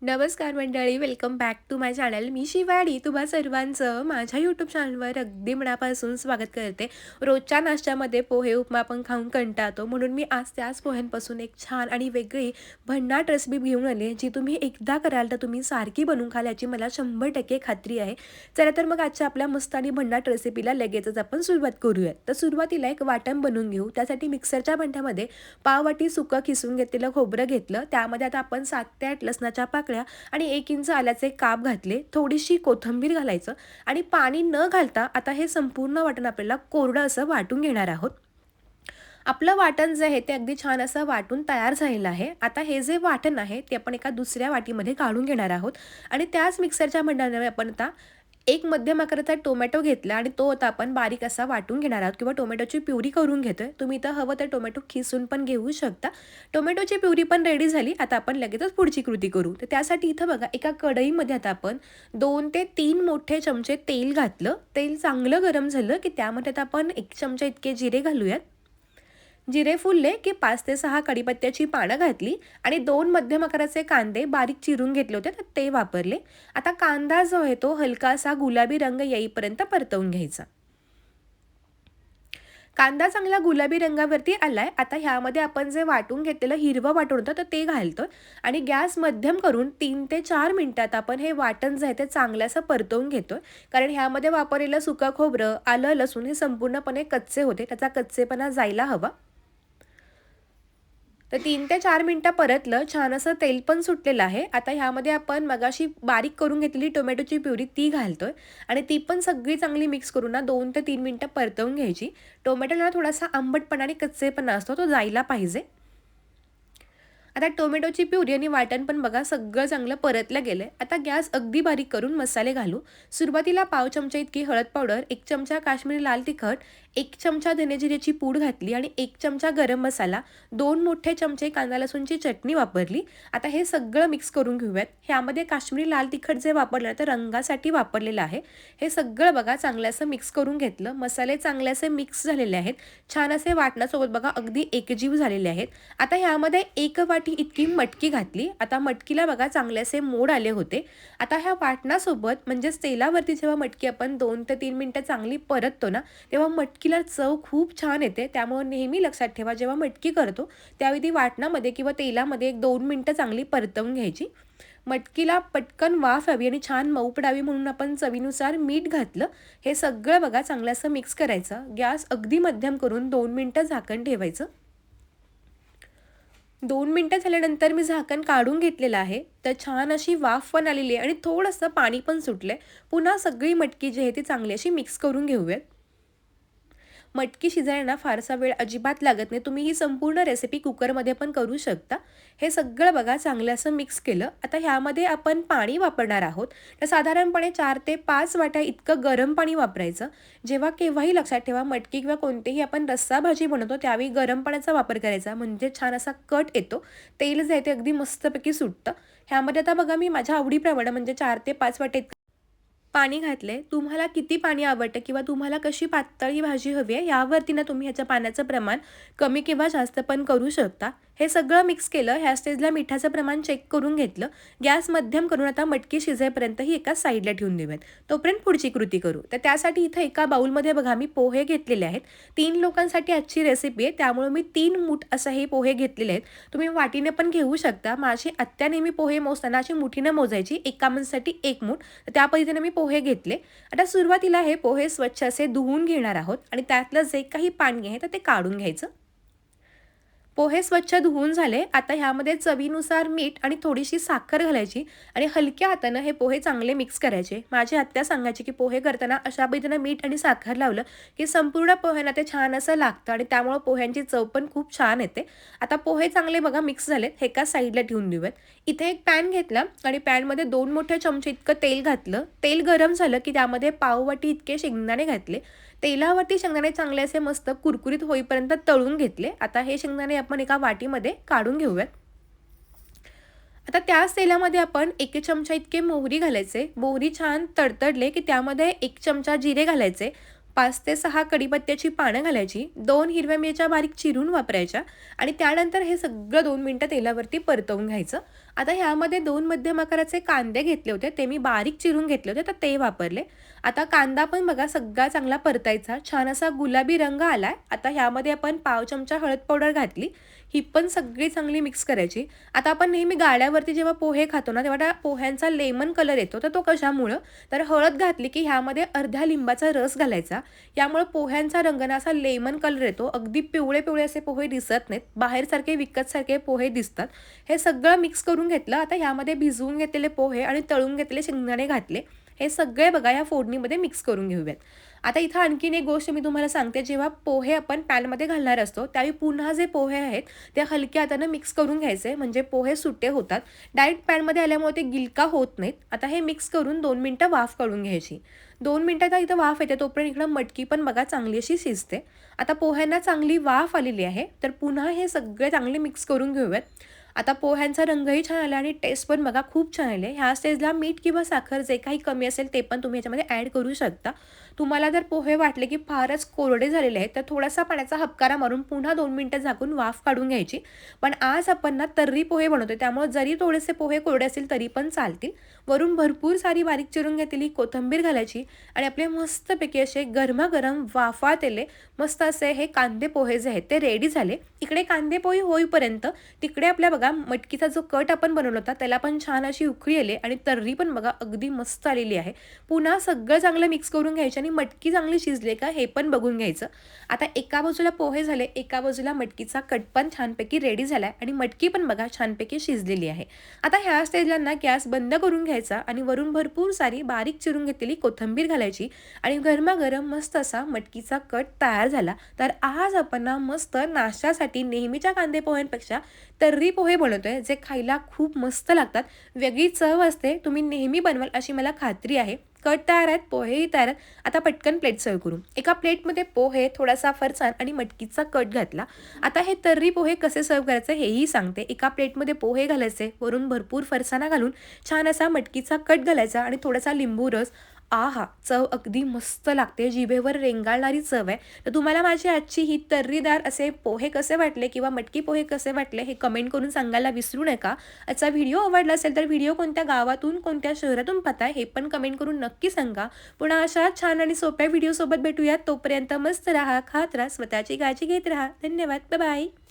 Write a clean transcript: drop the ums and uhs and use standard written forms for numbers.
नमस्कार मंडळी, welcome back to my channel. मी शिवानी तुम्हा सर्वांचं माझ्या यूट्यूब चॅनलवर अगदी मनापासून स्वागत करते. रोजच्या नाश्त्यामध्ये पोहे उपमा आपण खाऊन कंटाळतो, म्हणून मी आज त्याच पोह्यांपासून एक छान आणि वेगळी भन्नाट रेसिपी घेऊन आली, जी तुम्ही एकदा कराल तर तुम्ही सारखी बनवून खाल याची मला 100% खात्री आहे. चला तर मग आजच्या आपल्या मस्त आणि भन्नाट रेसिपीला लगेचच आपण सुरुवात करूयात. तर सुरुवातीला एक वाटण बनवून घेऊ. त्यासाठी मिक्सरच्या भांड्यामध्ये पाव वाटी सुकं किसून घेतलेलं खोबरं घेतलं. त्यामध्ये आता आपण 7 ते 8 लसणाच्या पाकळ्या आणि 1 इंच आल्याचे काप घातले. थोडीशी कोथिंबीर घालायचं आणि पाणी न घालता आता हे संपूर्ण वाटण आपल्याला कोरडं असं वाटून घेणार आहोत. आपलं वाटण जे आहे ते अगदी छान असं वाटून तयार झालेलं आहे. आता हे जे वाटण आहे ते आपण एका दुसऱ्या वाटीमध्ये काढून घेणार आहोत आणि त्याच मिक्सरच्या भांड्यामध्ये आपण आता एक मध्यम आकाराचा टोमॅटो घेतला आणि तो आता आपण बारीक असा वाटून घेणार आहोत किंवा टोमॅटोची प्युरी करून घेतोय. तुम्ही इथं हवं तर टोमॅटो खिसून पण घेऊ शकता. टोमॅटोची प्युरी पण रेडी झाली. आता आपण लगेचच पुढची कृती करू. तर त्यासाठी इथं बघा एका कढईमध्ये आता आपण 2 ते 3 मोठे चमचे तेल घातलं. तेल चांगलं गरम झालं की त्यामध्ये आता आपण 1 चमचा इतके जिरे घालूयात. जिरे फुलले की 5 ते 6 कढीपत्त्याची पानं घातली आणि 2 मध्यम आकाराचे कांदे बारीक चिरून घेतले होते तर ते वापरले. आता कांदा जो आहे तो हलकासा गुलाबी रंग येईपर्यंत परतवून घ्यायचा. कांदा चांगला गुलाबी रंगावरती आलाय. आता ह्यामध्ये आपण जे वाटून घेतलेलं हिरवं वाटण होतं तर ते घालतोय आणि गॅस मध्यम करून 3 ते 4 मिनिटात आपण हे वाटण जे आहे ते चांगलं असं परतवून घेतोय. कारण ह्यामध्ये वापरलेलं सुकं खोबरं, आलं, लसूण हे संपूर्णपणे कच्चे होते. त्याचा कच्चेपणा जायला हवा. तर 3 ते 4 मिनिटं परतलं. छान असं तेल पण सुटलेलं आहे. आता ह्यामध्ये आपण मगाशी बारीक करून घेतलेली टोमॅटोची प्युरी ती घालतोय आणि ती पण सगळी चांगली मिक्स करून ना 2 ते 3 मिनिटं परतवून घ्यायची. टोमॅटोला थोडासा आंबटपणा आणि कच्चेपणा असतो, तो जायला पाहिजे. आता टोमॅटोची प्युरी आणि वाटण पण बघा सगळं चांगलं परतलं गेलंय. आता गॅस अगदी बारीक करून मसाले घालू. सुरुवातीला पाव चमचा इतकी हळद पावडर, 1 चमचा काश्मीरी लाल तिखट, 1 चमचा धने पूड घातली आणि 1 चमचा गरम मसाला, 2 मोठे चमचे कांदा लसूणची चटणी वापरली. आता हे सगळं मिक्स करून घेऊयात. ह्यामध्ये काश्मीरी लाल तिखट जे वापरलं तर रंगासाठी वापरलेलं आहे. हे सगळं बघा चांगलं असं मिक्स करून घेतलं. मसाले चांगले असे मिक्स झालेले आहेत. छान असे वाटणासोबत बघा अगदी एकजीव झालेले आहेत. आता ह्यामध्ये 1 वाटी इतकी मटकी घातली. आता मटकीला बघा चांगले असे मोड आले होते. आता ह्या वाटणासोबत म्हणजेच तेलावरती जेव्हा मटकी आपण 2 ते 3 मिनिटं चांगली परततो ना, तेव्हा मटकीला चव खूप छान येते. त्यामुळे नेहमी लक्षात ठेवा जेव्हा मटकी करतो त्यावेळी ती वाटणामध्ये किंवा तेलामध्ये 1-2 मिनिटं चांगली परतवून घ्यायची. मटकीला पटकन वाफ यावी आणि छान मऊ पडावी म्हणून आपण चवीनुसार मीठ घातलं. हे सगळं बघा चांगलं असं मिक्स करायचं. गॅस अगदी मध्यम करून 2 मिनिटं झाकण ठेवायचं. 2 मिनिटं झाल्यानंतर मी झाकण काढून घेतलेलं आहे. तर छान अशी वाफ पण आलेली आहे आणि थोडंसं पाणी पण सुटलंय. पुन्हा सगळी मटकी जी आहे ती चांगली अशी मिक्स करून घेऊयात. मटकी शिजायला फारसा वेळ अजिबात लागत नाही. तुम्ही ही संपूर्ण रेसिपी कुकरमध्ये पण करू शकता. हे सगळं बघा चांगलं असं मिक्स केलं. आता ह्यामध्ये आपण पाणी वापरणार आहोत. तर साधारणपणे 4 ते 5 वाट्या इतकं गरम पाणी वापरायचं. जेव्हा केव्हाही लक्षात ठेवा मटकी किंवा कोणतीही आपण रस्सा भाजी बनवतो त्यावेळी गरम पाण्याचा वापर करायचा, म्हणजे छान असा कट येतो. तेल जे आहे ते अगदी मस्तपैकी सुटतं. ह्यामध्ये आता बघा मी माझ्या आवडीप्रमाणे म्हणजे 4 ते 5 वाटे पाणी घातले. तुम्हाला किती पाणी आवडतं किंवा तुम्हाला कशी पातळ ही भाजी हवी आहे यावरती ना तुम्ही ह्याच्या पाण्याचं प्रमाण कमी किंवा जास्त पण करू शकता. हे सगळं मिक्स केलं. ह्या स्टेजला मिठाचं प्रमाण चेक करून घेतलं. गॅस मध्यम करून आता मटकी शिजेपर्यंत ही एका साईडला ठेवून देऊयात. तोपर्यंत पुढची कृती करू. तर त्यासाठी इथं एका बाउलमध्ये बघा मी पोहे घेतलेले आहेत. 3 लोकांसाठी आजची रेसिपी आहे त्यामुळे मी 3 मूठ असं हे पोहे घेतलेले आहेत. तुम्ही वाटीने पण घेऊ शकता. माझी आत्या नेहमी पोहे मोजताना अशी मुठीने मोजायची. एका माणसासाठी 1 मूठ. तर त्या पद्धतीने मी पोहे घेतले. आता सुरुवातीला हे पोहे स्वच्छ असे धुवून घेणार आहोत आणि त्यातलं जे काही पाणी आहे तर ते काढून घ्यायचं. पोहे स्वच्छ धुवून झाले. आता ह्यामध्ये चवीनुसार मीठ आणि थोडीशी साखर घालायची आणि हलक्या हातानं हे पोहे चांगले मिक्स करायचे. माझी आत्या सांगायची की पोहे करताना अशा पद्धतीनं मीठ आणि साखर लावलं की संपूर्ण पोह्यांना ते छान असं लागतं आणि त्यामुळे पोह्यांची चव पण खूप छान येते. आता पोहे चांगले बघा मिक्स झालेत. हे एका साईडला ठेवून देऊयात. इथे एक पॅन घेतला आणि पॅनमध्ये 2 मोठे चमचे इतकं तेल घातलं. तेल गरम झालं की त्यामध्ये पाववाटी इतके शेंगदाणे घातले. तेलावरती शेंगदाणे चांगले असे मस्त कुरकुरीत होईपर्यंत तळून घेतले. आता हे शेंगदाणे आपण एका वाटीमध्ये काढून घेऊयात. आता त्याच तेलामध्ये आपण 1 चमचा इतके मोहरी घालायचे. मोहरी छान तडतडले की त्यामध्ये 1 चमचा जिरे घालायचे. 5 ते 6 कढीपत्त्याची पानं घालायची. 2 हिरव्या मिरच्या बारीक चिरून वापरायच्या आणि त्यानंतर हे सगळं 2 मिनिटं तेलावरती परतवून घ्यायचं. आता ह्यामध्ये 2 मध्यम आकाराचे कांदे घेतले होते, ते मी बारीक चिरून घेतले होते, तर ते वापरले. आता कांदा पण बघा सगळा चांगला परतायचा. छान असा गुलाबी रंग आलाय. आता ह्यामध्ये आपण पाव चमचा हळद पावडर घातली. ही पण सगळी चांगली मिक्स करायची. आता आपण नेहमी गाड्यावरती जेव्हा पोहे खातो ना, तेव्हा त्या पोह्यांचा लेमन कलर येतो. तर तो कशामुळं? तर हळद घातली की ह्यामध्ये अर्ध्या लिंबाचा रस घालायचा. यामुळे पोह्यांचा रंग ना असा लेमन कलर येतो. अगदी पिवळे-पिवळे असे पोहे दिसत नाहीत. बाहेरसारखे विकतसारखे पोहे दिसतात. हे सगळं मिक्स करून घेतलं. आता ह्यामध्ये भिजवून घेतलेले पोहे आणि तळून घेतलेले शेंगदाणे घातले. हे सगळे बघा या फोडणीमध्ये मिक्स करून घेऊयात. आता इथं आणखीन एक गोष्ट मी तुम्हाला सांगते, जेव्हा पोहे आपण पॅनमध्ये घालणार असतो, त्यावेळी पुन्हा जे पोहे आहेत, ते हलक्या हातानं मिक्स करून घ्यायचे, म्हणजे पोहे सुट्टे होतात. डायरेक्ट पॅनमध्ये आल्यामुळे ते गिलका होत नाहीत. आता हे मिक्स करून 2 मिनिटं वाफ काढून घ्यायची. 2 मिनिटात इथं वाफ येते, तोपर्यंत इकडं मटकी पण बघा चांगली अशी शिजते. आता पोह्यांना चांगली वाफ आलेली आहे, तर पुन्हा हे सगळे चांगले मिक्स करून घेऊयात. आता पोह्यांचा रंगही छान आला आणि टेस्ट पण बघा खूप छान आले. ह्या स्टेजला मीठ किंवा साखर जे काही कमी असेल ते पण तुम्ही याच्यामध्ये ॲड करू शकता. तुम्हाला जर पोहे वाटले की फारच कोरडे झालेले आहेत, तर थोडासा पाण्याचा हबकारा मारून पुन्हा 2 मिनिटं झाकून वाफ काढून घ्यायची. पण आज आपण ना तर्री पोहे बनवतोय, त्यामुळे जरी थोडेसे पोहे कोरडे असतील तरी पण चालतील. वरून भरपूर सारी बारीक चिरून घेतलेली कोथिंबीर घालायची आणि आपले मस्तपैकी असे गरमागरम वाफाळलेले मस्त असे हे कांदे पोहे जे आहेत ते रेडी झाले. इकडे कांदे पोहे होईपर्यंत तिकडे आपल्या बघा मटकीचा जो कट आपण बनवला होता त्याला पण छान अशी उकळी आली आणि तर्री पण बघा अगदी मस्त आलेली आहे. पुन्हा सगळं चांगलं मिक्स करून घ्यायचं आणि मटकी चांगली शिजली का हे पण बघून घ्यायचं. आता एका बाजूला पोहे झाले, एका बाजूला मटकीचा कट पण छानपैकी रेडी झालाय आणि मटकी पण बघा छानपैकी शिजलेली आहे. आता ह्या स्टेजला ना गॅस बंद करून घ्यायचा आणि वरून भरपूर सारी बारीक चिरून घेतलेली कोथिंबीर घालायची आणि गरमागरम मस्त असा मटकीचा कट तयार झाला. तर आज आपण ना मस्त नाश्त्यासाठी नेहमीच्या कांदे पोह्यांपेक्षा तर्री पोहे बनवतोय, जे खायला खूप मस्त लागतात. वेगळी चव असते. तुम्ही नेहमी बनवाल अशी मला खात्री आहे. कट तयार आहेत, पोहेही तयार आहेत. आता पटकन प्लेट सर्व्ह करू. एका प्लेटमध्ये पोहे, थोडासा फरसाण आणि मटकीचा कट घातला. आता हे तर्री पोहे कसे सर्व्ह करायचे हेही सांगते. एका प्लेटमध्ये पोहे घालायचे, वरून भरपूर फरसाणा घालून छान असा मटकीचा कट घालायचा आणि थोडासा लिंबू रस. आहा! चव अगदी मस्त लागते. जिभेवर रेंगाळणारी चव आहे. तर तुम्हाला माझी आजची ही तर्रीदार असे पोहे कसे वाटले किंवा मटकी पोहे कसे वाटले हे कमेंट करून सांगायला विसरू नका. आजचा व्हिडिओ आवडला असेल तर व्हिडिओ कोणत्या गावातून, कोणत्या शहरातून पाहताय हे पण कमेंट करून नक्की सांगा. पुन्हा अशा छान आणि सोप्या व्हिडिओसोबत भेटूयात. तोपर्यंत मस्त राहा, खात राहा, स्वतःची काळजी घेत राहा. धन्यवाद. Bye bye.